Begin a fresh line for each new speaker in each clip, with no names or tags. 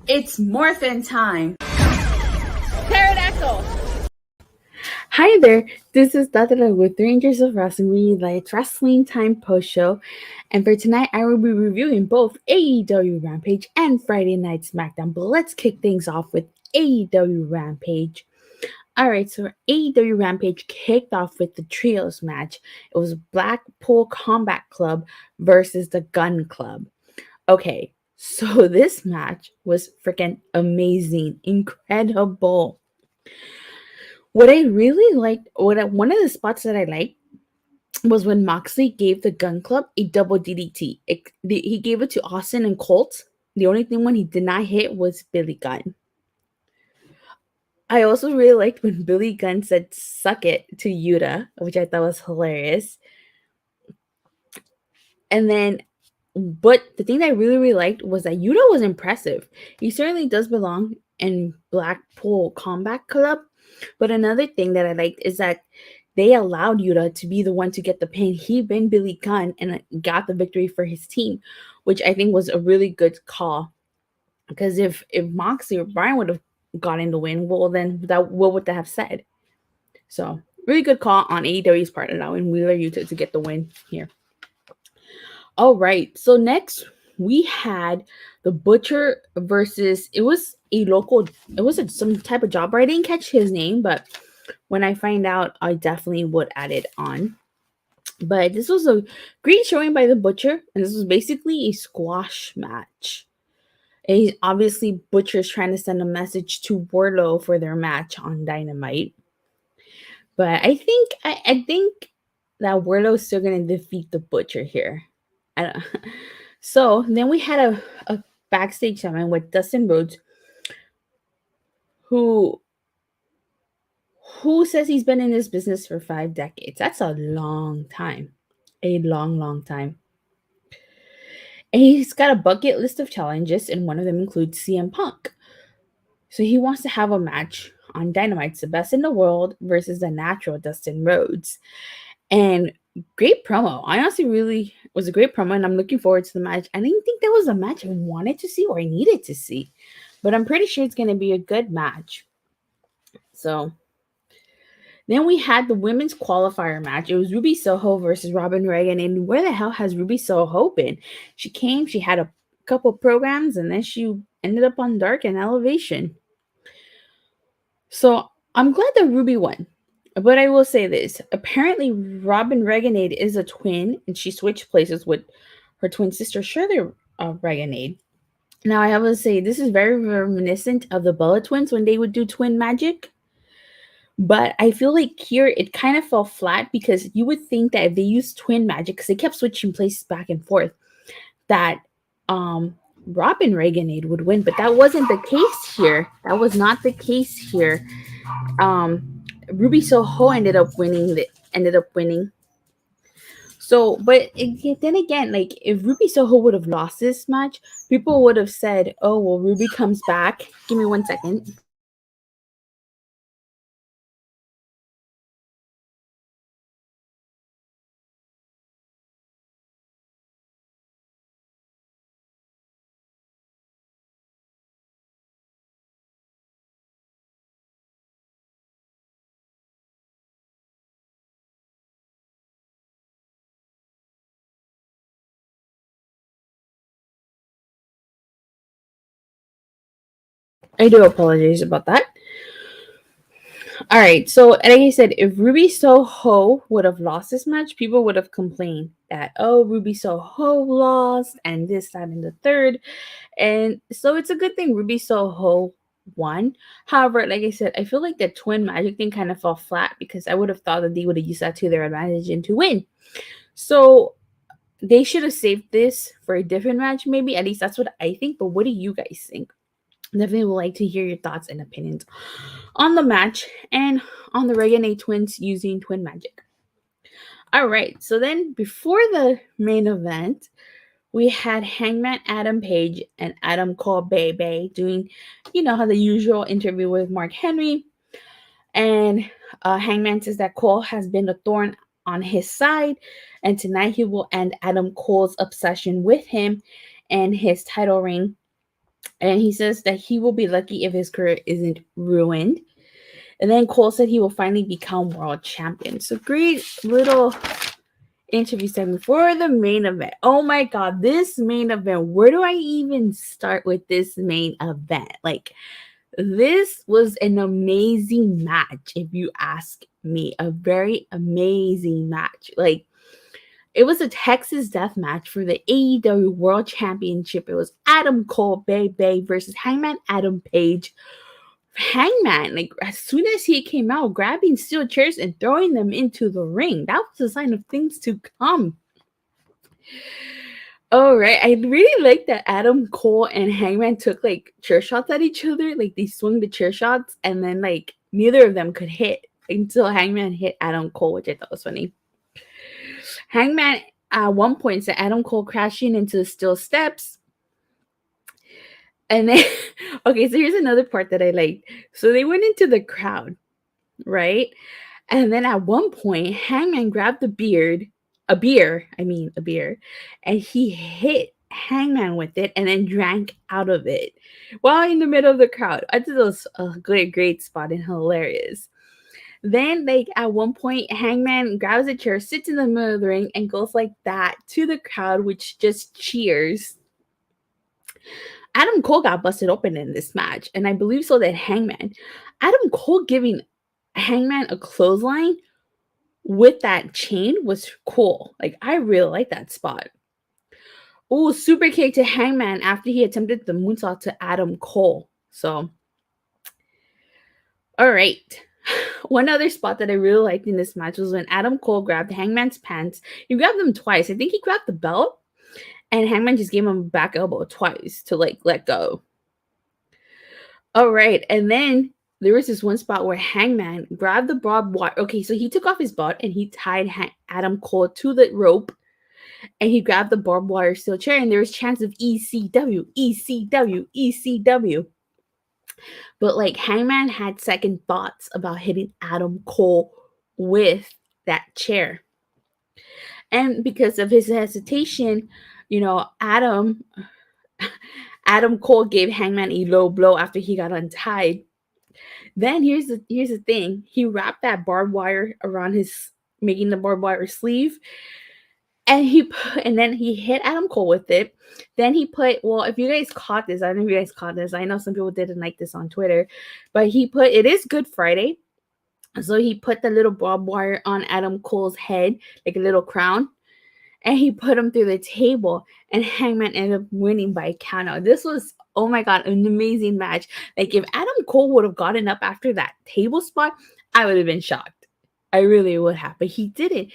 It's morphin' time. Pterodactyl.
Hi there, this is Datila with 3 Inches of Wrestling, Light Wrestling Time Post Show, and for tonight I will be reviewing both AEW Rampage and Friday Night Smackdown, but let's kick things off with AEW Rampage. Alright, so AEW Rampage kicked off with the trios match. It was Blackpool Combat Club versus the Gunn Club. Okay, so this match was freaking amazing, incredible. What I really liked, one of the spots that I liked was when Moxley gave the Gunn Club a double DDT. He gave it to Austin and Colt. The only thing when he did not hit was Billy Gunn. I also really liked when Billy Gunn said "suck it" to Yuta, which I thought was hilarious. And then, but the thing that I really liked was that Yuta was impressive. He certainly does belong in Blackpool Combat Club. But another thing that I liked is that they allowed Yuta to be the one to get the pin. He pinned Billy Gunn and got the victory for his team, which I think was a really good call. Because if Moxley or Bryan would have gotten the win, well, then what would that have said? So, really good call on AEW's part, allowing Wheeler Yuta to get the win here. All right, so next we had the Butcher versus, it was some type of jobber. I didn't catch his name, but when I find out, I definitely would add it on. But this was a great showing by the Butcher, and this was basically a squash match. And obviously, Butcher's trying to send a message to Wardlow for their match on Dynamite. But I think that Wardlow's still going to defeat the Butcher here. So then we had a backstage segment with Dustin Rhodes, who says he's been in this business for 5 decades. That's a long time. A long time. And he's got a bucket list of challenges, and one of them includes CM Punk. So he wants to have a match on Dynamite, the best in the world versus the natural Dustin Rhodes. And great promo. I honestly really was a great promo, and I'm looking forward to the match. I didn't think that was a match I wanted to see or I needed to see, but I'm pretty sure it's going to be a good match. So then we had the women's qualifier match. It was Ruby Soho versus Robyn Renegade. And where the hell has Ruby Soho been? She came, she had a couple programs, and then she ended up on Dark and Elevation. So I'm glad that Ruby won. But I will say this. Apparently, Robyn Renegade is a twin, and she switched places with her twin sister, Shirley Renegade. Now, I have to say, this is very reminiscent of the Bella Twins when they would do twin magic. But I feel like here it kind of fell flat, because you would think that if they used twin magic, because they kept switching places back and forth, that Robyn Renegade would win. But that wasn't the case here. That was not the case here. Ruby Soho ended up winning. So, but then again, like, if Ruby Soho would have lost this match, people would have said, "Oh, well, Ruby comes back." Give me 1 second. I do apologize about that. All right, so like I said, if Ruby Soho would have lost this match, people would have complained that, oh, Ruby Soho lost and this, that, and the third. And so it's a good thing Ruby Soho won. However, like I said, I feel like the twin magic thing kind of fell flat, because I would have thought that they would have used that to their advantage and to win. So they should have saved this for a different match, maybe. At least that's what I think. But what do you guys think? Definitely would like to hear your thoughts and opinions on the match and on the Renegade twins using twin magic. All right, so then before the main event, we had Hangman Adam Page and Adam Cole Bay doing, how the usual interview with Mark Henry. And Hangman says that Cole has been a thorn on his side, and tonight he will end Adam Cole's obsession with him and his title reign. And he says that he will be lucky if his career isn't ruined. And then Cole said he will finally become world champion. So great little interview segment for the main event. Oh my God, this main event. Where do I even start with this main event? Like, this was an amazing match, if you ask me. A very amazing match. Like, it was a Texas death match for the AEW World Championship. It was Adam Cole Bay versus Hangman Adam Page. Hangman, like, as soon as he came out, grabbing steel chairs and throwing them into the ring. That was a sign of things to come. All right, I really like that Adam Cole and Hangman took like chair shots at each other. Like, they swung the chair shots, and then like neither of them could hit until Hangman hit Adam Cole, which I thought was funny. Hangman at one point said Adam Cole crashing into the steel steps. And then, okay, so here's another part that I liked. So they went into the crowd, right? And then at one point, Hangman grabbed a beer, and he hit Hangman with it and then drank out of it while in the middle of the crowd. I thought it was a great spot and hilarious. Then, like, at one point, Hangman grabs a chair, sits in the middle of the ring, and goes like that to the crowd, which just cheers. Adam Cole got busted open in this match, and I believe so that Hangman. Adam Cole giving Hangman a clothesline with that chain was cool. Like, I really like that spot. Oh, super kick to Hangman after he attempted the moonsault to Adam Cole. So, all right. One other spot that I really liked in this match was when Adam Cole grabbed Hangman's pants. He grabbed them twice. I think he grabbed the belt, and Hangman just gave him a back elbow twice to, like, let go. All right. And then there was this one spot where Hangman grabbed the barbed wire. Okay, so he took off his belt and he tied Adam Cole to the rope, and he grabbed the barbed wire steel chair, and there was chants of ECW, ECW, ECW. But, like, Hangman had second thoughts about hitting Adam Cole with that chair. And because of his hesitation, Adam Cole gave Hangman a low blow after he got untied. Then here's the thing. He wrapped that barbed wire around making the barbed wire sleeve. And then he hit Adam Cole with it. Then he if you guys caught this, I don't know if you guys caught this. I know some people didn't like this on Twitter, but it is Good Friday. So he put the little barbed wire on Adam Cole's head, like a little crown, and he put him through the table, and Hangman ended up winning by countout. This was, oh my God, an amazing match. Like, if Adam Cole would have gotten up after that table spot, I would have been shocked. I really would have, but he didn't.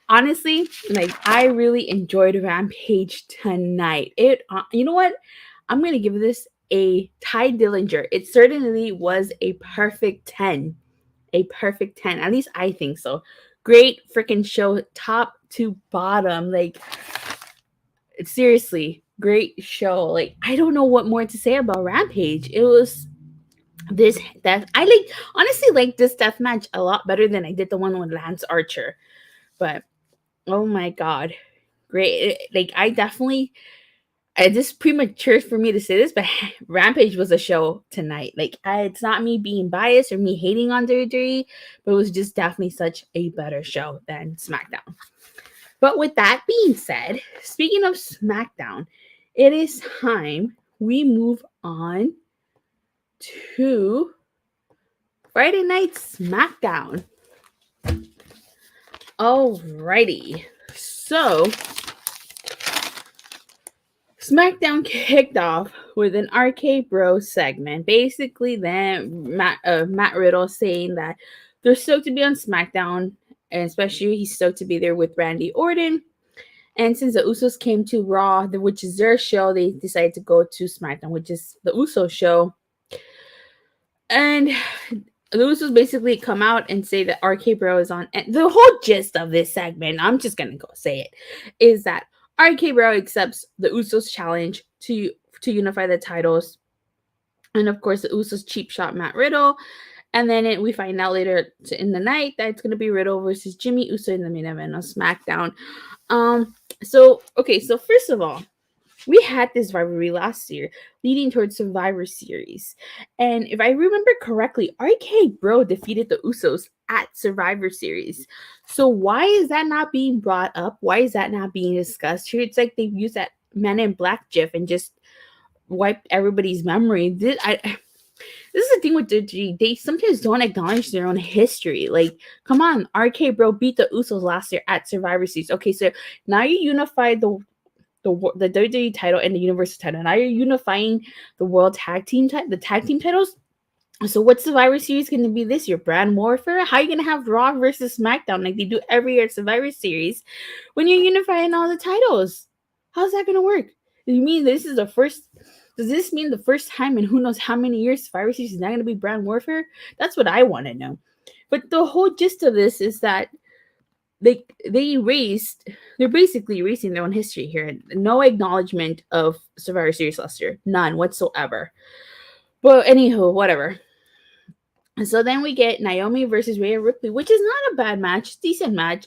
Honestly, like, I really enjoyed Rampage tonight. You know what? I'm going to give this a Ty Dillinger. It certainly was a perfect 10. A perfect 10. At least I think so. Great freaking show, top to bottom. Like, seriously, great show. Like, I don't know what more to say about Rampage. It was I honestly like this death match a lot better than I did the one with Lance Archer. But oh my God, great. Like, it's premature for me to say this, but Rampage was a show tonight. Like, it's not me being biased or me hating on WWE, but it was just definitely such a better show than SmackDown. But with that being said, speaking of SmackDown, it is time we move on to Friday Night SmackDown. Alrighty, so SmackDown kicked off with an RKBro segment. Basically, then Matt Riddle saying that they're stoked to be on SmackDown, and especially he's stoked to be there with Randy Orton. And since the Usos came to Raw, which is their show, they decided to go to SmackDown, which is the Usos show. And the Usos basically come out and say that RKBro is on. And the whole gist of this segment, I'm just going to go say it, is that RKBro accepts the Usos challenge to unify the titles. And of course, the Usos cheap shot Matt Riddle. And then we find out later in the night that it's going to be Riddle versus Jimmy Uso in the main event on SmackDown. So first of all, we had this rivalry last year leading towards Survivor Series. And if I remember correctly, RK-Bro defeated the Usos at Survivor Series. So why is that not being brought up? Why is that not being discussed here? It's like they've used that Men in Black gif and just wiped everybody's memory. This is the thing with WWE. They sometimes don't acknowledge their own history. Like, come on, RK-Bro beat the Usos last year at Survivor Series. Okay, so now you unified the WWE title and the Universal title. Now you're unifying the World Tag Team the tag team titles. So what's Survivor Series going to be this year? Brand warfare? How are you going to have Raw versus SmackDown like they do every year at Survivor Series when you're unifying all the titles? How's that going to work? You mean this is the first? Does this mean the first time in who knows how many years Survivor Series is not going to be brand warfare? That's what I want to know. But the whole gist of this is that they're basically erasing their own history here. No acknowledgement of Survivor Series last year. None whatsoever. But anywho, whatever. So then we get Naomi versus Rhea Ripley, which is not a bad match. Decent match.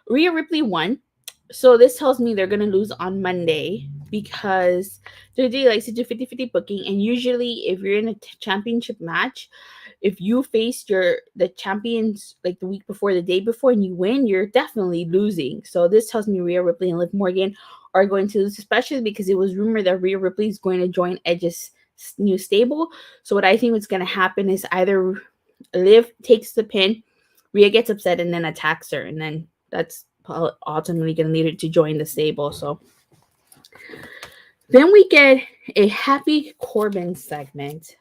Rhea Ripley won. So this tells me they're going to lose on Monday because WWE likes to do 50-50 booking. And usually if you're in a championship match, if you face the champions like the week before, the day before, and you win, you're definitely losing. So this tells me Rhea Ripley and Liv Morgan are going to lose, especially because it was rumored that Rhea Ripley is going to join Edge's new stable. So what I think is going to happen is either Liv takes the pin, Rhea gets upset, and then attacks her. And then that's ultimately going to lead her to join the stable. So then we get a Happy Corbin segment.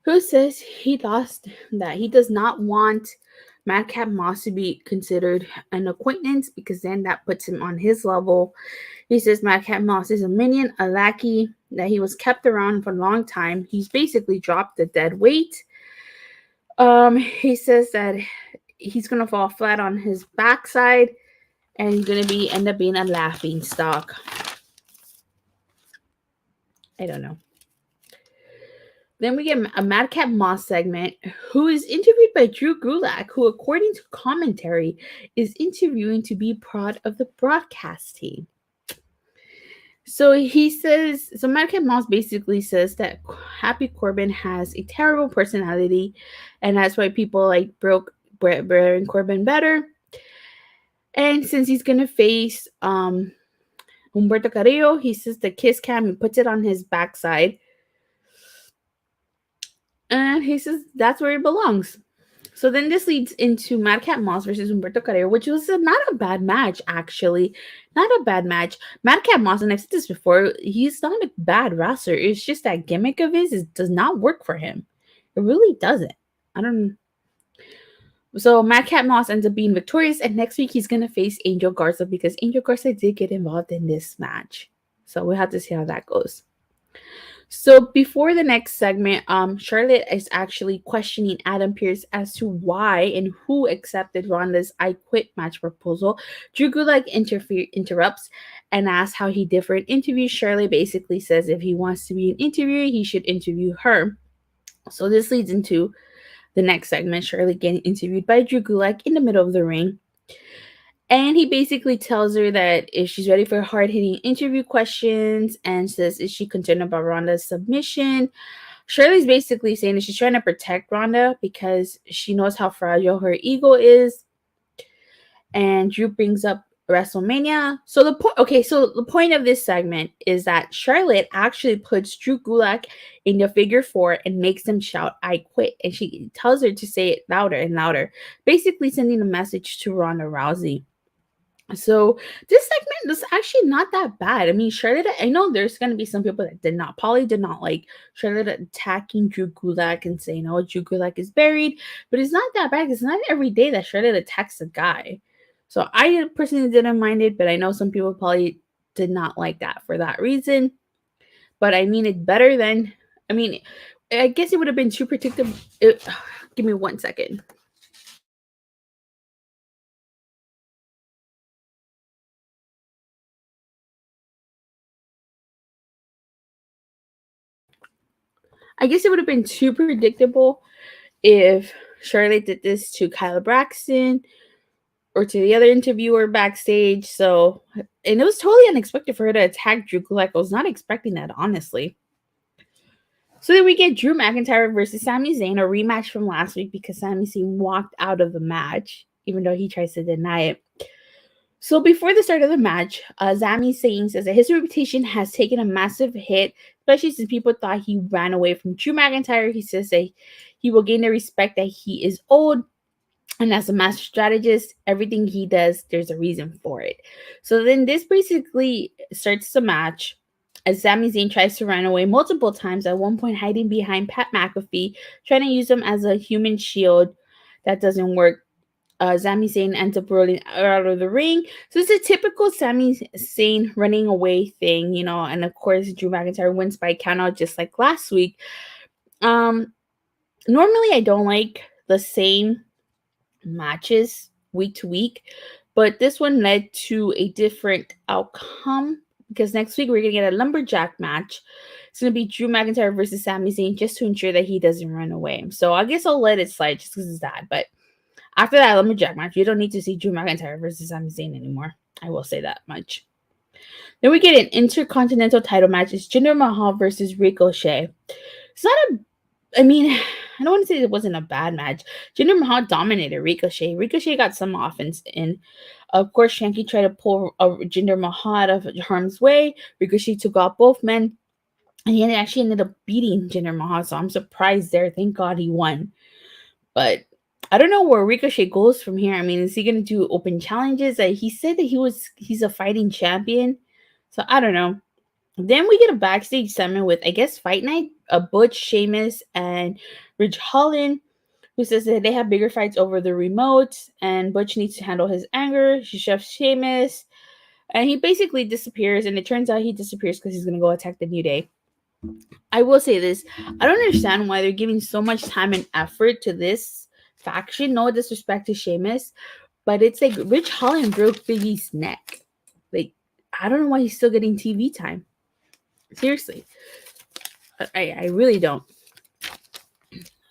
Who says he lost that he does not want Madcap Moss to be considered an acquaintance because then that puts him on his level. He says Madcap Moss is a minion, a lackey, that he was kept around for a long time. He's basically dropped the dead weight. He says that he's going to fall flat on his backside and he's going to end up being a laughing stock. I don't know. Then we get a Madcap Moss segment who is interviewed by Drew Gulak, who, according to commentary, is interviewing to be part of the broadcast team. So Madcap Moss basically says that Happy Corbin has a terrible personality, and that's why people like Baron Corbin better. And since he's going to face Umberto Carrero, he says the kiss cam and puts it on his backside. And he says that's where it belongs. So then this leads into Madcap Moss versus Umberto Carrera, which was not a bad match, actually. Not a bad match. Madcap Moss, and I've said this before, he's not a bad wrestler. It's just that gimmick of his does not work for him. It really doesn't. So Madcap Moss ends up being victorious, and next week he's going to face Angel Garza because Angel Garza did get involved in this match. So we'll have to see how that goes. So before the next segment, Charlotte is actually questioning Adam Pearce as to why and who accepted Ronda's I Quit match proposal. Drew Gulak interrupts and asks how he differed interviews. Charlotte basically says if he wants to be an interviewer, he should interview her. So this leads into the next segment, Charlotte getting interviewed by Drew Gulak in the middle of the ring. And he basically tells her that if she's ready for hard-hitting interview questions and says, is she concerned about Ronda's submission? Shirley's basically saying that she's trying to protect Ronda because she knows how fragile her ego is. And Drew brings up WrestleMania. So the point of this segment is that Charlotte actually puts Drew Gulak in the figure four and makes him shout, I quit. And she tells her to say it louder and louder, basically sending a message to Ronda Rousey. So this segment was actually not that bad. I mean, Charlotte, I know there's going to be some people that probably did not like Charlotte attacking Drew Gulak and saying, oh, Drew Gulak is buried. But it's not that bad. It's not every day that Charlotte attacks a guy. So I personally didn't mind it, but I know some people probably did not like that for that reason. But I mean, it's better than, I mean, I guess it would have been too predictable. Give me 1 second. I guess it would have been too predictable if Charlotte did this to Kyla Braxton or to the other interviewer backstage. So, and it was totally unexpected for her to attack Drew Gulak. I was not expecting that, honestly. So then we get Drew McIntyre versus Sami Zayn, a rematch from last week because Sami Zayn walked out of the match, even though he tries to deny it. So before the start of the match, Sami Zayn says that his reputation has taken a massive hit, especially since people thought he ran away from Drew McIntyre. He says that he will gain the respect that he is owed. And as a master strategist, everything he does, there's a reason for it. So then this basically starts the match as Sami Zayn tries to run away multiple times, at one point hiding behind Pat McAfee, trying to use him as a human shield. That doesn't work. Sami Zayn ends up rolling out of the ring. So it's a typical Sami Zayn running away thing, you know, and of course Drew McIntyre wins by countout just like last week. Normally I don't like the same matches week to week, but this one led to a different outcome because next week we're gonna get a lumberjack match. It's gonna be Drew McIntyre versus Sami Zayn just to ensure that he doesn't run away. So I guess I'll let it slide just because it's that. But after that lumberjack match, you don't need to see Drew McIntyre versus Sami Zayn anymore. I will say that much. Then we get an Intercontinental title match. It's Jinder Mahal versus Ricochet. It's not a I mean, I don't want to say it wasn't a bad match. Jinder Mahal dominated Ricochet. Ricochet got some offense in. Of course, Shanky tried to pull Jinder Mahal out of harm's way. Ricochet took out both men. And he actually ended up beating Jinder Mahal. So I'm surprised there. Thank God he won. But I don't know where Ricochet goes from here. I mean, is he going to do open challenges? He said that he's a fighting champion. So I don't know. Then we get a backstage segment with, I guess, Fight Night, Butch, Sheamus, and Ridge Holland, who says that they have bigger fights over the remote, and Butch needs to handle his anger. She shoves Sheamus, and he basically disappears, and it turns out he disappears because he's going to go attack the New Day. I will say this. I don't understand why they're giving so much time and effort to this faction. No disrespect to Sheamus, but it's like Ridge Holland broke Big E's neck. Like, I don't know why he's still getting TV time. Seriously. I really don't.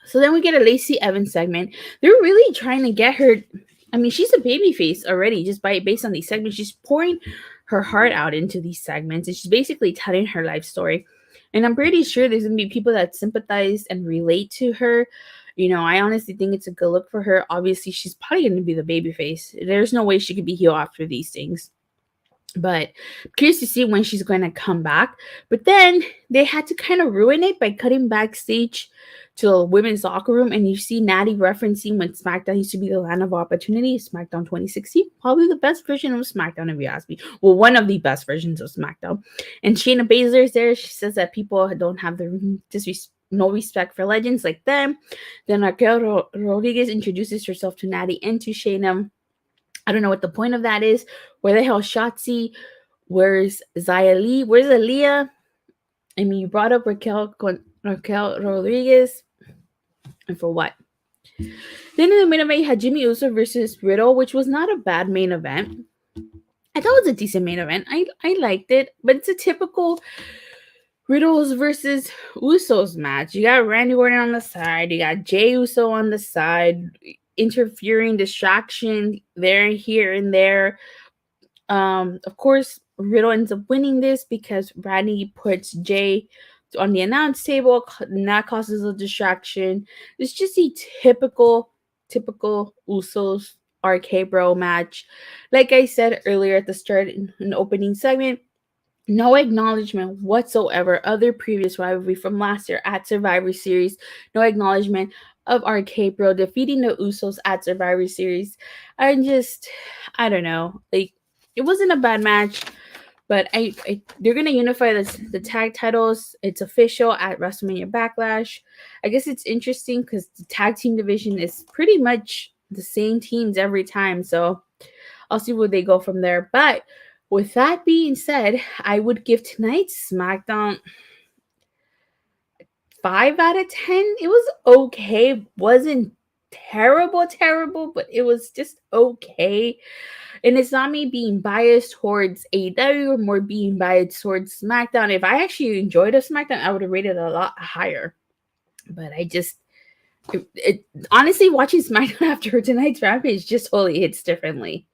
So then we get a Lacey Evans segment. They're really trying to get her. I mean, she's a babyface already just based on these segments. She's pouring her heart out into these segments, and she's basically telling her life story. And I'm pretty sure there's going to be people that sympathize and relate to her. You know, I honestly think it's a good look for her. Obviously, she's probably going to be the babyface. There's no way she could be heel after these things. But I'm curious to see when she's going to come back. But then they had to kind of ruin it by cutting backstage to a women's locker room. And you see Natty referencing when SmackDown used to be the land of opportunity. SmackDown 2016. Probably the best version of SmackDown, if you ask me. Well, one of the best versions of SmackDown. And Shayna Baszler is there. She says that people don't have no respect for legends like them. Then Raquel Rodriguez introduces herself to Natty and to Shayna. I don't know what the point of that is. Where the hell Shotzi? Where's Xia Li? Where's Aaliyah? I mean, you brought up Raquel Rodriguez. And for what? Then in the main event, you had Jimmy Uso versus Riddle, which was not a bad main event. I thought it was a decent main event. I liked it. But it's a typical Riddles versus Usos match. You got Randy Orton on the side. You got Jey Uso on the side. Interfering, distraction there, here, and there. Of course, Riddle ends up winning this because Randy puts Jey on the announce table, and that causes a distraction. It's just a typical Usos RKBro match. Like I said earlier at the start in the opening segment, no acknowledgement whatsoever of their previous rivalry from last year at Survivor Series. No acknowledgement of RK-Bro defeating the Usos at Survivor Series. I don't know. Like, it wasn't a bad match, but they're gonna unify the tag titles. It's official at WrestleMania Backlash. I guess it's interesting because the tag team division is pretty much the same teams every time. So I'll see where they go from there. But with that being said, I would give tonight's SmackDown 5 out of 10. It was okay. Wasn't terrible, but it was just okay. And it's not me being biased towards AEW or more being biased towards SmackDown. If I actually enjoyed a SmackDown, I would have rated it a lot higher. But I just, honestly, watching SmackDown after tonight's Rampage just totally hits differently.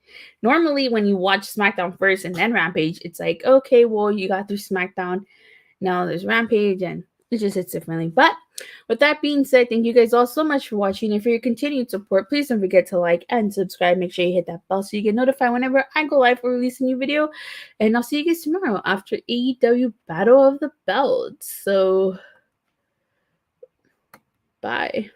Normally, when you watch SmackDown first and then Rampage, it's like, okay, well, you got through SmackDown. Now there's Rampage, and it just hits differently. But with that being said, thank you guys all so much for watching. And for your continued support, please don't forget to like and subscribe. Make sure you hit that bell so you get notified whenever I go live or release a new video. And I'll see you guys tomorrow after AEW Battle of the Belts. So, bye.